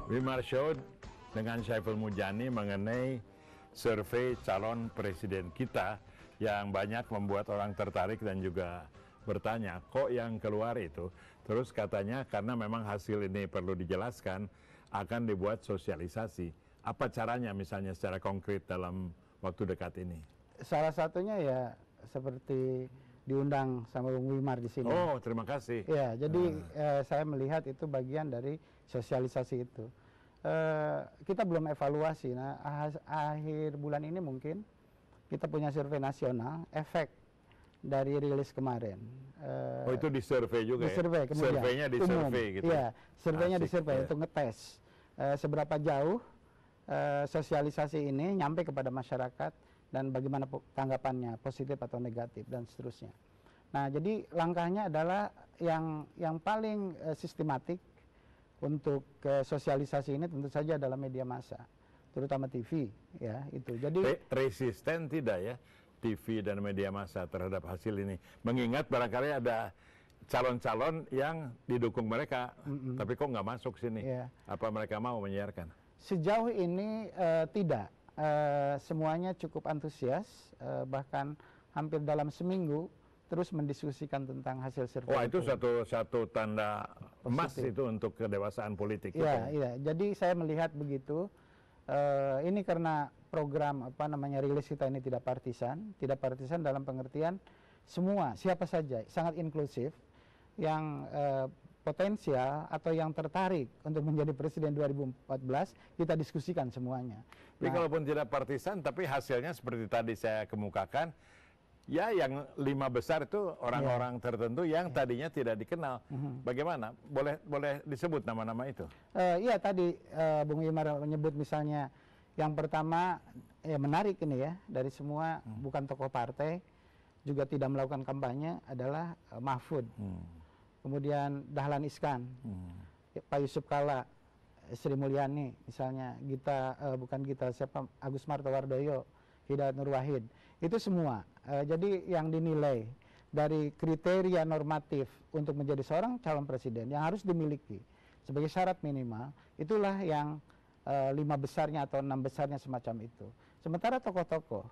Wimar Show dengan Syaiful Mujani mengenai survei calon presiden kita yang banyak membuat orang tertarik dan juga bertanya, kok yang keluar itu? Terus katanya karena memang hasil ini perlu dijelaskan, akan dibuat sosialisasi. Apa caranya misalnya secara konkret dalam waktu dekat ini? Salah satunya ya seperti diundang sama Bung Wimar di sini. Oh, terima kasih. Ya, jadi saya melihat itu bagian dari sosialisasi itu. Kita belum evaluasi. Nah, akhir bulan ini mungkin kita punya survei nasional, efek dari rilis kemarin. Oh, itu di survei juga survey, ya? Surveinya di survei gitu? Iya, surveinya di survei ya. untuk ngetes seberapa jauh sosialisasi ini nyampe kepada masyarakat dan bagaimana tanggapannya, positif atau negatif dan seterusnya. Nah, jadi langkahnya adalah yang paling sistematik untuk sosialisasi ini tentu saja adalah media massa, terutama TV, ya itu. Jadi resisten tidak ya TV dan media massa terhadap hasil ini, mengingat barangkali ada calon-calon yang didukung mereka, tapi kok nggak masuk sini? Yeah. Apa mereka mau menyiarkan? Sejauh ini tidak. Semuanya cukup antusias, bahkan hampir dalam seminggu terus mendiskusikan tentang hasil survei. Wah, itu satu tanda emas itu untuk kedewasaan politik. Iya, iya. Jadi saya melihat begitu. Ini karena program rilis kita ini tidak partisan dalam pengertian semua, siapa saja, sangat inklusif, yang potensial atau yang tertarik untuk menjadi presiden 2014 kita diskusikan semuanya. Tapi kalaupun tidak partisan, tapi hasilnya seperti tadi saya kemukakan, ya yang 5 besar itu orang-orang tertentu yang tadinya tidak dikenal. Bagaimana? Boleh disebut nama-nama itu? Iya, tadi Bung Wimar menyebut misalnya yang pertama, ya menarik ini ya, dari semua bukan tokoh partai, juga tidak melakukan kampanye adalah Mahfud. Kemudian Dahlan Iskan, Pak Yusuf Kalla, Sri Mulyani, misalnya Agus Martowardoyo, Hidayat Nur Wahid, itu semua. Jadi yang dinilai dari kriteria normatif untuk menjadi seorang calon presiden yang harus dimiliki sebagai syarat minimal, itulah yang 5 besarnya atau 6 besarnya semacam itu. Sementara tokoh-tokoh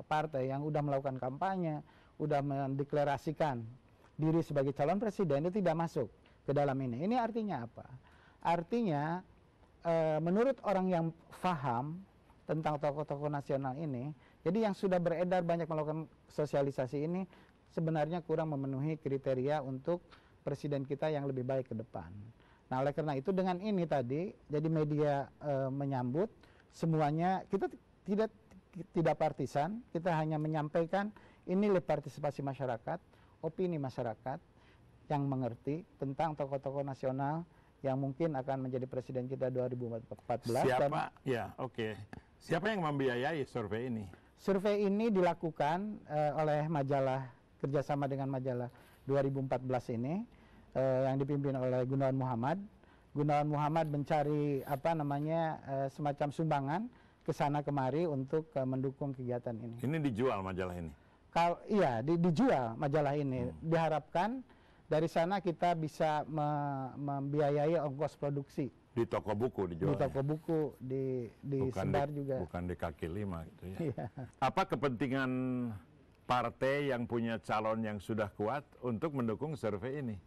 partai yang udah melakukan kampanye, udah mendeklarasikan diri sebagai calon presiden itu tidak masuk ke dalam ini. Ini artinya apa? Artinya menurut orang yang paham tentang tokoh-tokoh nasional ini, jadi yang sudah beredar banyak melakukan sosialisasi ini sebenarnya kurang memenuhi kriteria untuk presiden kita yang lebih baik ke depan. Nah, oleh karena itu dengan ini tadi, jadi media menyambut semuanya, kita tidak partisan, kita hanya menyampaikan ini partisipasi masyarakat, opini masyarakat yang mengerti tentang tokoh-tokoh nasional yang mungkin akan menjadi presiden kita 2014. Siapa? Ya, oke. Siapa yang membiayai survei ini? Survei ini dilakukan oleh majalah, kerjasama dengan majalah 2014 ini, yang dipimpin oleh Gunawan Muhammad. Gunawan Muhammad mencari semacam sumbangan ke sana kemari untuk mendukung kegiatan ini. Ini dijual majalah ini? Iya, dijual majalah ini. Diharapkan dari sana kita bisa membiayai ongkos produksi. Di toko buku dijual? Di toko buku, disebar juga. Bukan di kaki lima gitu ya. Iya. Apa kepentingan partai yang punya calon yang sudah kuat untuk mendukung survei ini?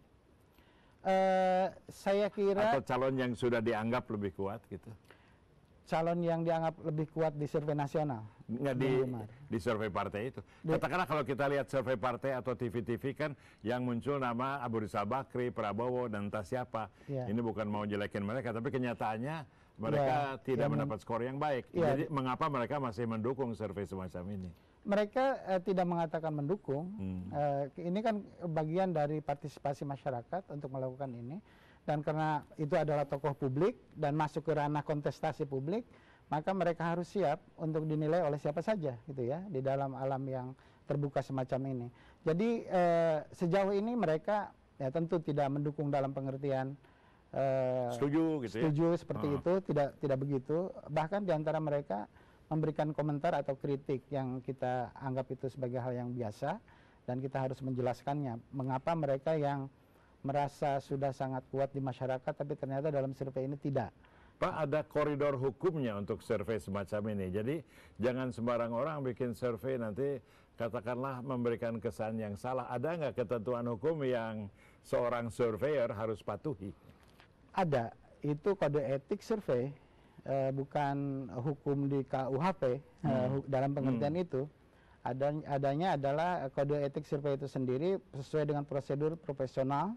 Saya kira... Atau calon yang sudah dianggap lebih kuat gitu? Calon yang dianggap lebih kuat di survei nasional? Nggak di survei partai itu. Katakanlah kalau kita lihat survei partai atau TV-TV kan yang muncul nama Abu Rizal Bakri, Prabowo, dan entah siapa. Ya. Ini bukan mau jelekin mereka, tapi kenyataannya mereka tidak mendapat skor yang baik. Ya. Jadi mengapa mereka masih mendukung survei semacam ini? Mereka tidak mengatakan mendukung. Ini kan bagian dari partisipasi masyarakat untuk melakukan ini. Dan karena itu adalah tokoh publik dan masuk ke ranah kontestasi publik, maka mereka harus siap untuk dinilai oleh siapa saja gitu ya, di dalam alam yang terbuka semacam ini. Jadi sejauh ini mereka ya tentu tidak mendukung dalam pengertian setuju gitu ya? Setuju seperti itu, tidak begitu. Bahkan di antara mereka memberikan komentar atau kritik yang kita anggap itu sebagai hal yang biasa, dan kita harus menjelaskannya mengapa mereka yang merasa sudah sangat kuat di masyarakat tapi ternyata dalam survei ini tidak. Pak, ada koridor hukumnya untuk survei semacam ini. Jadi jangan sembarang orang bikin survei nanti katakanlah memberikan kesan yang salah. Ada nggak ketentuan hukum yang seorang surveyor harus patuhi? Ada, itu kode etik survei, bukan hukum di KUHP dalam pengertian itu. Adanya adalah kode etik survei itu sendiri sesuai dengan prosedur profesional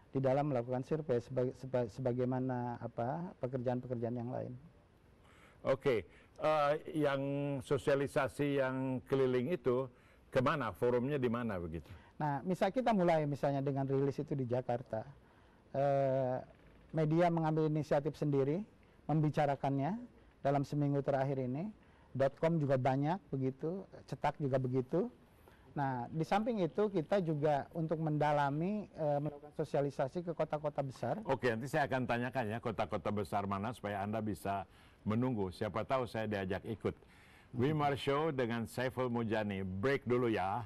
di dalam melakukan survei sebagaimana pekerjaan-pekerjaan yang lain. Oke, yang sosialisasi yang keliling itu kemana? Forumnya di mana begitu? Nah, kita mulai misalnya dengan rilis itu di Jakarta. Media mengambil inisiatif sendiri, membicarakannya dalam seminggu terakhir ini. .com juga banyak begitu, cetak juga begitu. Nah, di samping itu kita juga untuk mendalami melakukan sosialisasi ke kota-kota besar. Oke, nanti saya akan tanyakan ya kota-kota besar mana supaya Anda bisa menunggu. Siapa tahu saya diajak ikut. Wimar Show dengan Saiful Mujani. Break dulu ya.